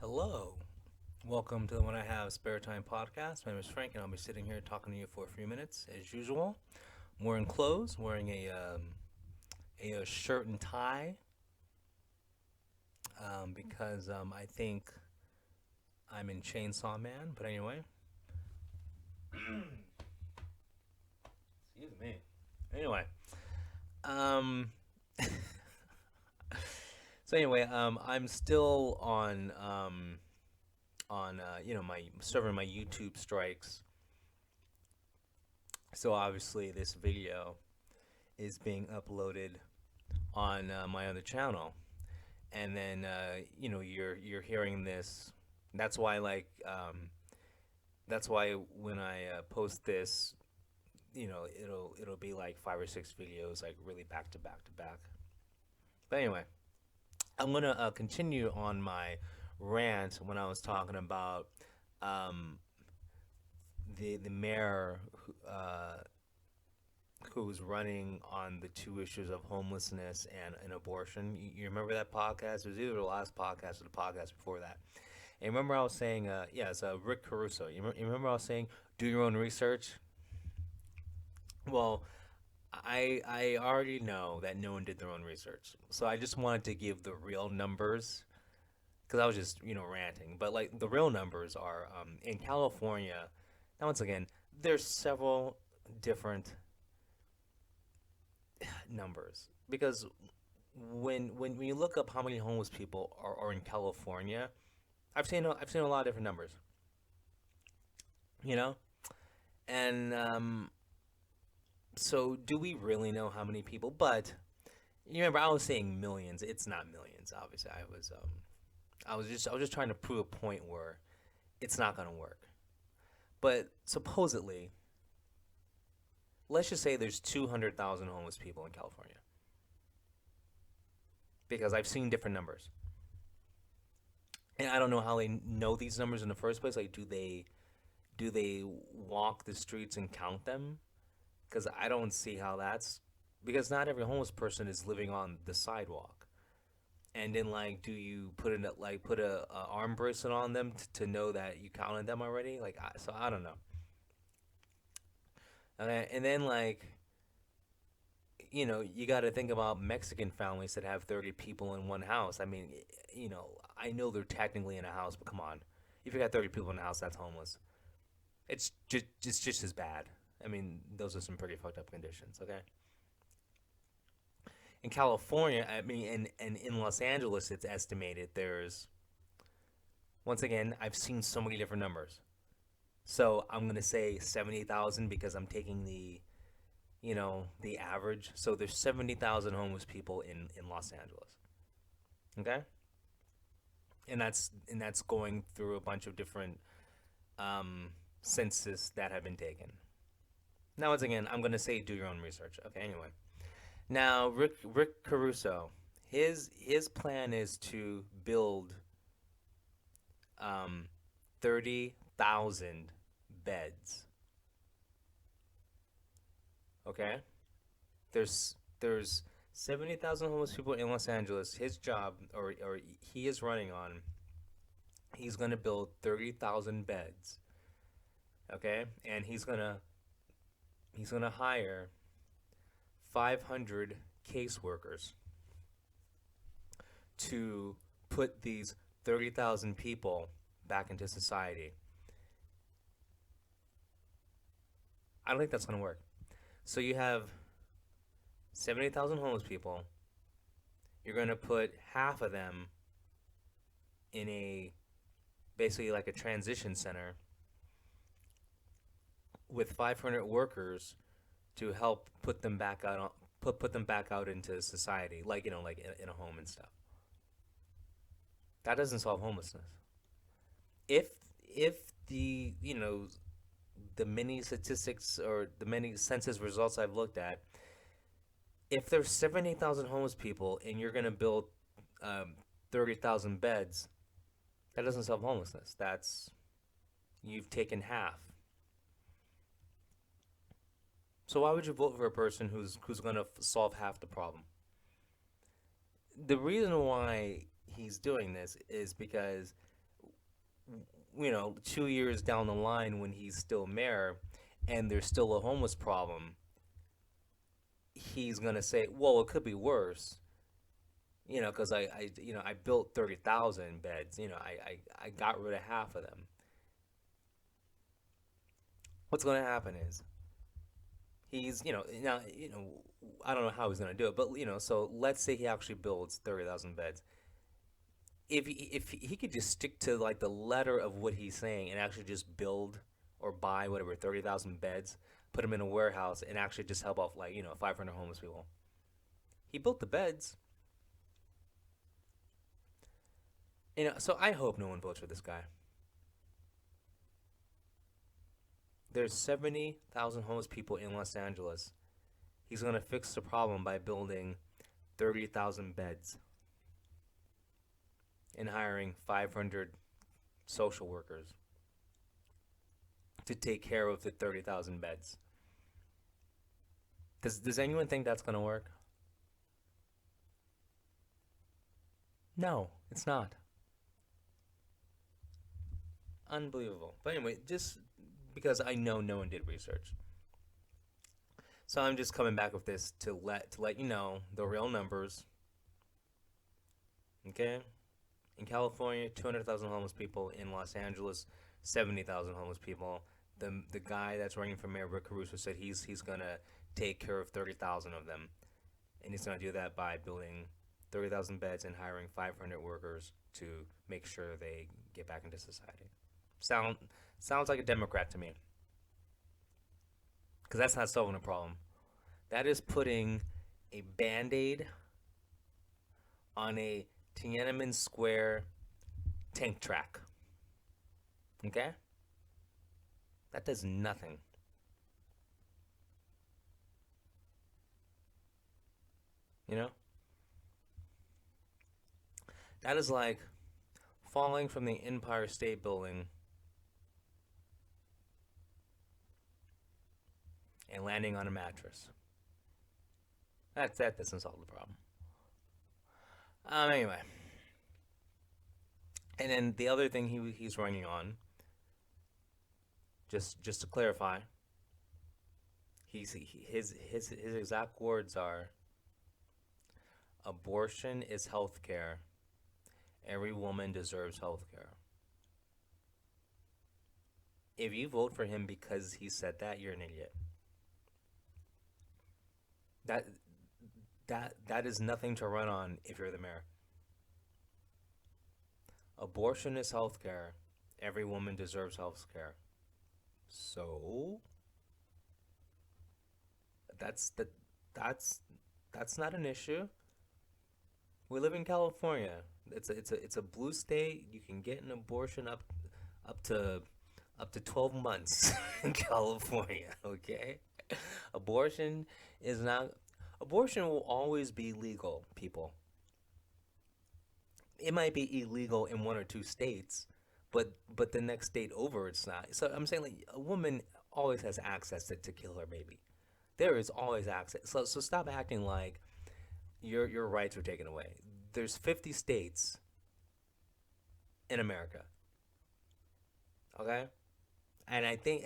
Hello. Welcome to the When I Have Spare Time podcast. My name is Frank, and I'll be sitting here talking to you for a few minutes as usual. I'm wearing clothes, wearing a shirt and tie because I think I'm in Chainsaw Man. But anyway, excuse me. Anyway, um, I'm still on my serving my YouTube strikes. So obviously, this video is being uploaded on my other channel, and then you're hearing this. That's why that's why when I post this, it'll be like five or six videos, like really back to back to back. But anyway, I'm gonna continue on my rant when I was talking about um, the mayor who's running on the two issues of homelessness and abortion. You remember that podcast? It was either the last podcast or the podcast before that. And remember I was saying, yeah, it's Rick Caruso. You remember I was saying, do your own research? Well, I already know that no one did their own research. So I just wanted to give the real numbers because I was just, ranting. But like the real numbers are in California. Now, once again, there's several different numbers because when you look up how many homeless people are in California, I've seen a lot of different numbers, you know, and so do we really know how many people? But you remember I was saying millions. It's not millions, obviously. I was just trying to prove a point where it's not gonna work. But supposedly, let's just say there's 200,000 homeless people in California because I've seen different numbers. And I don't know how they know these numbers in the first place. Like, do they walk the streets and count them? Because I don't see how that's because not every homeless person is living on the sidewalk. And then, like, do you put a arm bracelet on them to know that you counted them already? So I don't know. And then, like, you got to think about Mexican families that have 30 people in one house. I mean, I know they're technically in a house, but come on. If you got 30 people in a house, that's homeless. It's just as bad. I mean, those are some pretty fucked up conditions, okay? In California, I mean, and in Los Angeles, it's estimated there's, once again, I've seen so many different numbers. So I'm going to say 70,000 because I'm taking the average. So there's 70,000 homeless people in Los Angeles. Okay? And that's going through a bunch of different um, census that have been taken. Now, once again, I'm gonna say do your own research. Okay, anyway. Now, Rick Caruso, his plan is to build 30,000 beds. Okay, there's 70,000 homeless people in Los Angeles. His job, or he is running on, he's gonna build 30,000 beds. Okay, and he's gonna hire 500 caseworkers to put these 30,000 people back into society. I don't think that's going to work. So you have 70,000 homeless people. You're going to put half of them in a basically like a transition center with 500 workers to help put them back out into society, like like in a home and stuff. That doesn't solve homelessness. If if the many statistics or the many census results I've looked at, if there's 78,000 homeless people and you're gonna build 30,000 beds, that doesn't solve homelessness. That's you've taken half. So why would you vote for a person who's gonna solve half the problem? The reason why he's doing this is because 2 years down the line when he's still mayor and there's still a homeless problem, he's gonna say, well, it could be worse, because I built 30,000 beds. I got rid of half of them. What's gonna happen is he's, now, I don't know how he's gonna do it, but so let's say he actually builds 30,000 beds. If he could just stick to like the letter of what he's saying and actually just build or buy whatever 30,000 beds, put them in a warehouse, and actually just help out like 500 homeless people. He built the beds. So I hope no one votes for this guy. There's 70,000 homeless people in Los Angeles. He's going to fix the problem by building 30,000 beds and hiring 500 social workers to take care of the 30,000 beds. Does anyone think that's going to work? No, it's not. Unbelievable. But anyway, just because I know no one did research. So I'm just coming back with this to let you know the real numbers. Okay? In California, 200,000 homeless people. In Los Angeles, 70,000 homeless people. The guy that's running for mayor, Rick Caruso, said he's gonna take care of 30,000 of them, and he's gonna do that by building 30,000 beds and hiring 500 workers to make sure they get back into society. Sounds like a Democrat to me, because that's not solving a problem. That is putting a band-aid on a Tiananmen Square tank track. Okay? That does nothing. You know? That is like falling from the Empire State Building and landing on a mattress. That doesn't solve the problem. Anyway, and then the other thing he's running on, just to clarify, his exact words are, "Abortion is health care. Every woman deserves health care." If you vote for him because he said that, you're an idiot. That that is nothing to run on if you're the mayor. Abortion is health care. Every woman deserves health care. So that's the that's that's not an issue. We live in California. It's a blue state. You can get an abortion up to 12 months in California, okay? Abortion is not Abortion will always be legal, people. It might be illegal in one or two states, but the next state over it's not. So I'm saying like a woman always has access to kill her baby. There is always access. So stop acting like your rights are taken away. There's 50 states in America. Okay? And I think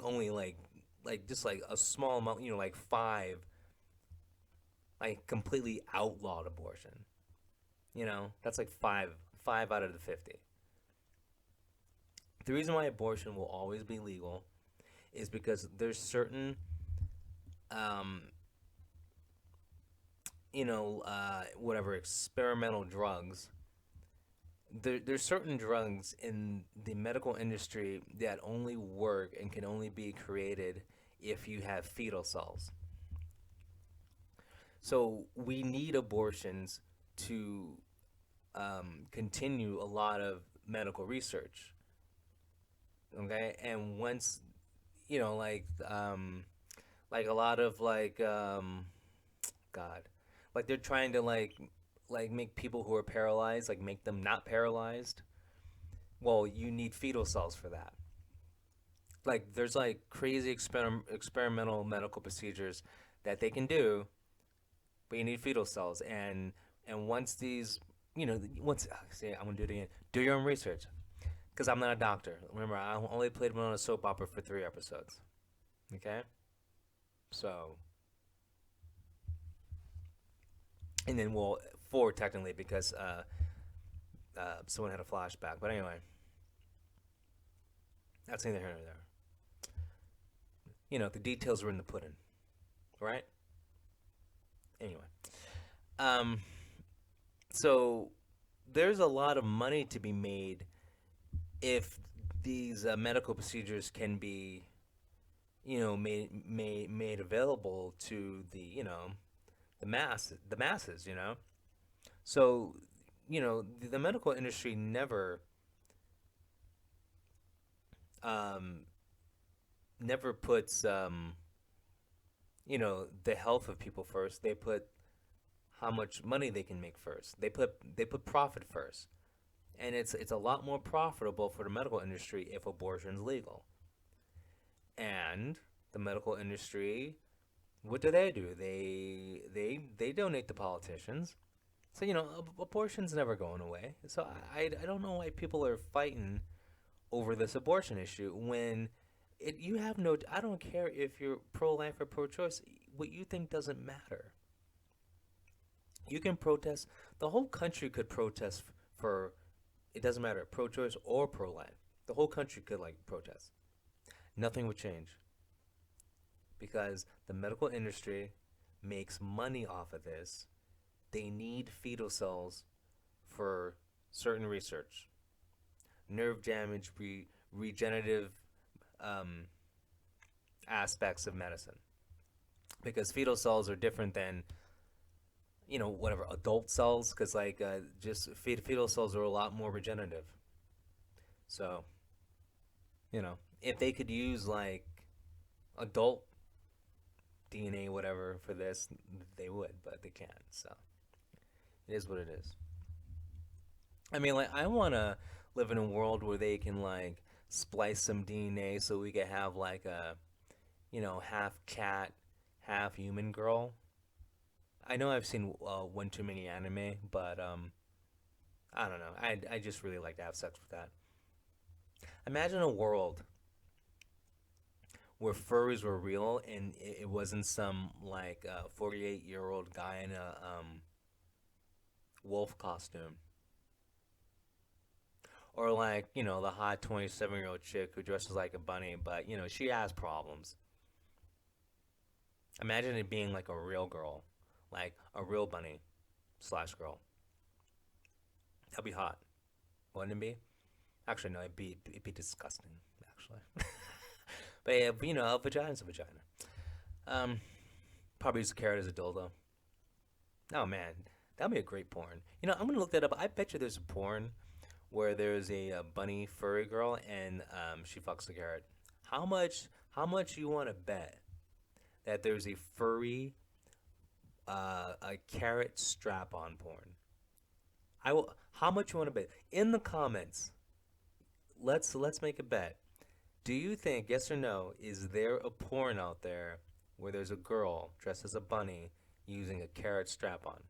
only like just like a small amount, like five like completely outlawed abortion. That's like five out of the 50. The reason why abortion will always be legal is because there's certain um whatever experimental drugs. There's certain drugs in the medical industry that only work and can only be created if you have fetal cells. So we need abortions to continue a lot of medical research. Okay, and once like a lot of God, like they're trying to like make people who are paralyzed, like make them not paralyzed. Well, you need fetal cells for that. Like there's like crazy experimental medical procedures that they can do, but you need fetal cells. And once these, once see, I'm gonna do it again. Do your own research. Because I'm not a doctor. Remember, I only played one on a soap opera for 3 episodes. Okay? So, and then, well, four technically because someone had a flashback. But anyway, that's neither here nor there. The details were in the pudding, right? Anyway, um, so there's a lot of money to be made if these medical procedures can be, made available to the masses. So, the medical industry um, never puts the health of people first. They put how much money they can make first. They put profit first. And it's a lot more profitable for the medical industry if abortion's legal. And the medical industry, what do? They donate to politicians. So abortion's never going away. So I don't know why people are fighting over this abortion issue when you have no. I don't care if you're pro-life or pro-choice. What you think doesn't matter. You can protest. The whole country could protest for. It doesn't matter, pro-choice or pro-life. The whole country could protest. Nothing would change because the medical industry makes money off of this. They need fetal cells for certain research, nerve damage, regenerative um, aspects of medicine. Because fetal cells are different than whatever adult cells. Because just fetal cells are a lot more regenerative. So if they could use adult DNA, whatever, for this, they would, but they can't. So it is what it is. I mean, I want to live in a world where they can splice some DNA so we could have a half cat, half human girl. I know I've seen one too many anime, but I don't know. I just really like to have sex with that. Imagine a world where furries were real and it wasn't some 48-year-old guy in a wolf costume. Or the hot 27-year-old chick who dresses like a bunny, but she has problems. Imagine it being a real girl, like a real bunny slash girl. That'd be hot, wouldn't it be? Actually, no, it'd be disgusting. Actually, but yeah, a vagina's a vagina. Um, Probably use a carrot as a dildo. Oh man, that'd be a great porn. I'm gonna look that up. I bet you there's a porn where there's a bunny furry girl and she fucks the carrot. How much? How much you want to bet that there's a furry, a carrot strap-on porn? I will. How much you want to bet in the comments? Let's make a bet. Do you think, yes or no, is there a porn out there where there's a girl dressed as a bunny using a carrot strap-on?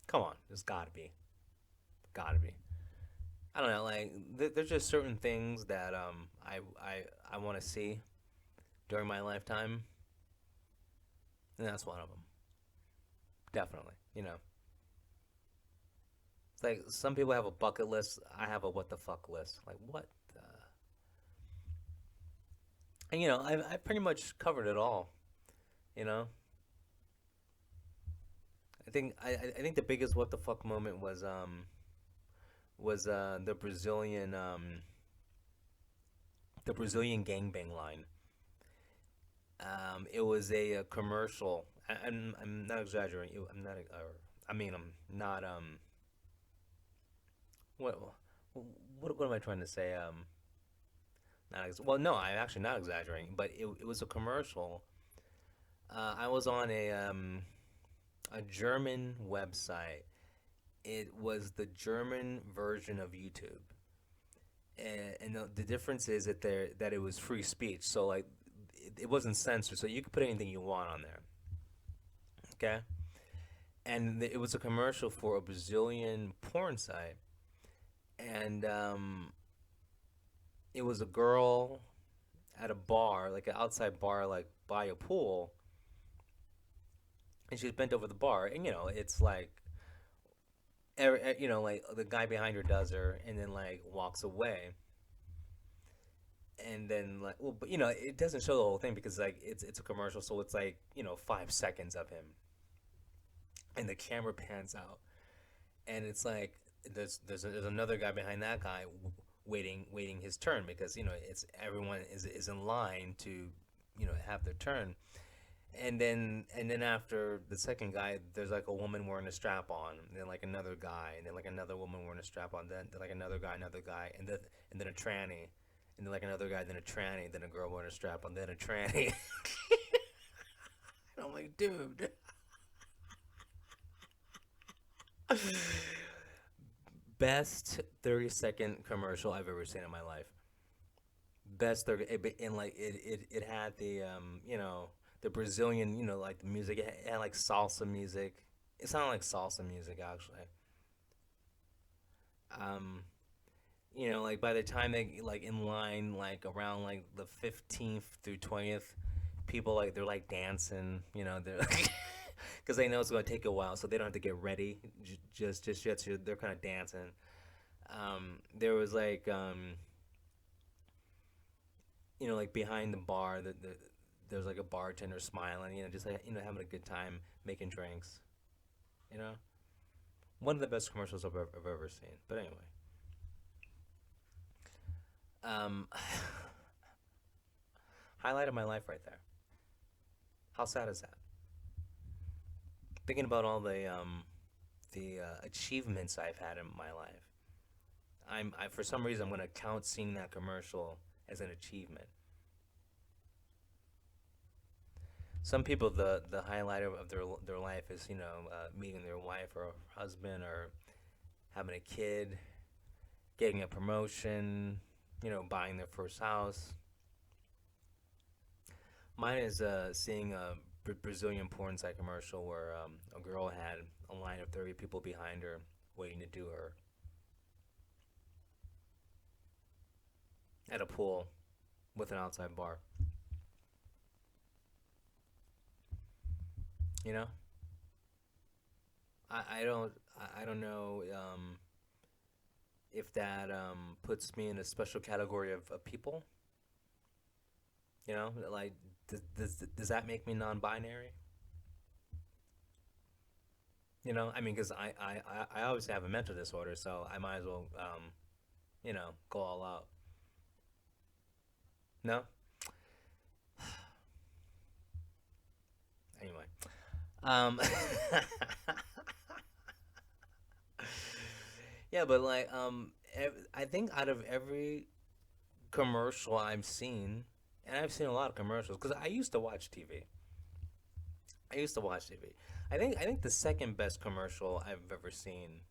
Come on, there's gotta be. Gotta be. I don't know. There's just certain things that I want to see during my lifetime, and that's one of them. Definitely. It's like some people have a bucket list. I have a what the fuck list. Like what? And I pretty much covered it all. You know. I think the biggest what the fuck moment was the Brazilian gangbang line. It was a commercial. I'm not exaggerating. I'm not. I mean, I'm not. What what am I trying to say? Well, no, I'm actually not exaggerating. But it was a commercial. I was on a German website. It was the German version of YouTube, and the difference is that it was free speech. So it wasn't censored, so you could put anything you want on there. Okay, and it was a commercial for a Brazilian porn site, and it was a girl at a bar, like an outside bar, like by a pool, and she was bent over the bar, and it's like, like the guy behind her does her, and then like walks away, and then like, well, but it doesn't show the whole thing because like it's a commercial, so it's like 5 seconds of him, and the camera pans out, and it's like there's another guy behind that guy waiting his turn because it's everyone is in line to have their turn, and then after the second guy there's like a woman wearing a strap on, and then like another guy, and then like another woman wearing a strap on, then like another guy, and then a tranny, and then like another guy, then a tranny, then a girl wearing a strap on, then a tranny. And I'm like, dude. Best 30-second commercial I've ever seen in my life. Best 30, and like it had the Brazilian, like the music. It had like salsa music. It sounded like salsa music actually. Um, like by the time they like in line, like around like the 15th through 20th, people like they're like dancing. They're because they know it's gonna take a while, so they don't have to get ready. Just yet, so they're kind of dancing. There was like like behind the bar, there's like a bartender smiling, just like having a good time making drinks. You know, one of the best commercials I've ever seen. But anyway, um, highlight of my life right there. How sad is that? Thinking about all the achievements I've had in my life. For some reason I'm gonna count seeing that commercial as an achievement. Some people, the highlight of their life is meeting their wife or husband, or having a kid, getting a promotion, buying their first house. Mine is seeing a Brazilian porn site commercial where a girl had a line of 30 people behind her waiting to do her at a pool with an outside bar. You know, I don't know if that puts me in a special category of people. Like does that make me non-binary? I mean, because I obviously have a mental disorder, so I might as well go all out. No, anyway. Um, yeah, but like I think out of every commercial I've seen, and I've seen a lot of commercials because I used to watch TV. I used to watch TV. I think the second best commercial I've ever seen,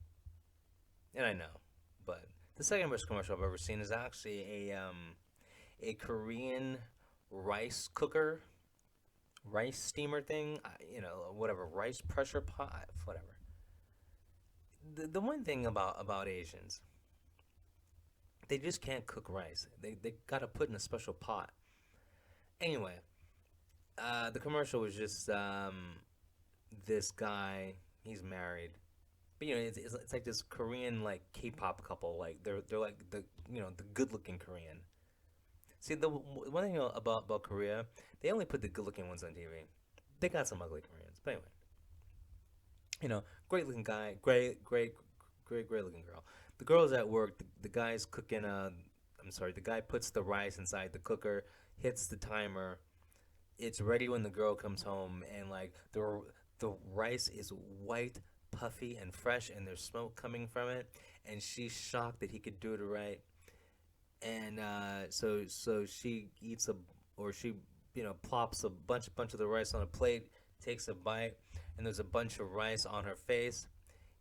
and I know, but the second best commercial I've ever seen is actually a Korean rice cooker, rice steamer thing. Whatever, rice pressure pot, whatever. The one thing about Asians, they just can't cook rice. They gotta put in a special pot. Anyway, the commercial was just this guy. He's married, but it's like this Korean like K-pop couple. Like they're like the good looking Korean. See, the one thing about Korea, they only put the good looking ones on TV. They got some ugly Koreans, but anyway, great looking guy, great looking girl. The girl's at work. The guy's cooking. I'm sorry. The guy puts the rice inside the cooker, hits the timer. It's ready when the girl comes home, and like the rice is white, puffy, and fresh, and there's smoke coming from it. And she's shocked that he could do it right. And so she eats or she plops a bunch of the rice on a plate, takes a bite, and there's a bunch of rice on her face.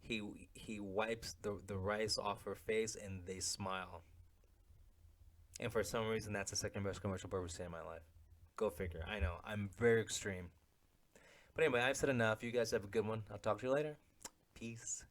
He wipes the rice off her face, and they smile. And for some reason, that's the second best commercial I've ever seen in my life. Go figure. I know I'm very extreme, but anyway, I've said enough. You guys have a good one. I'll talk to you later. Peace.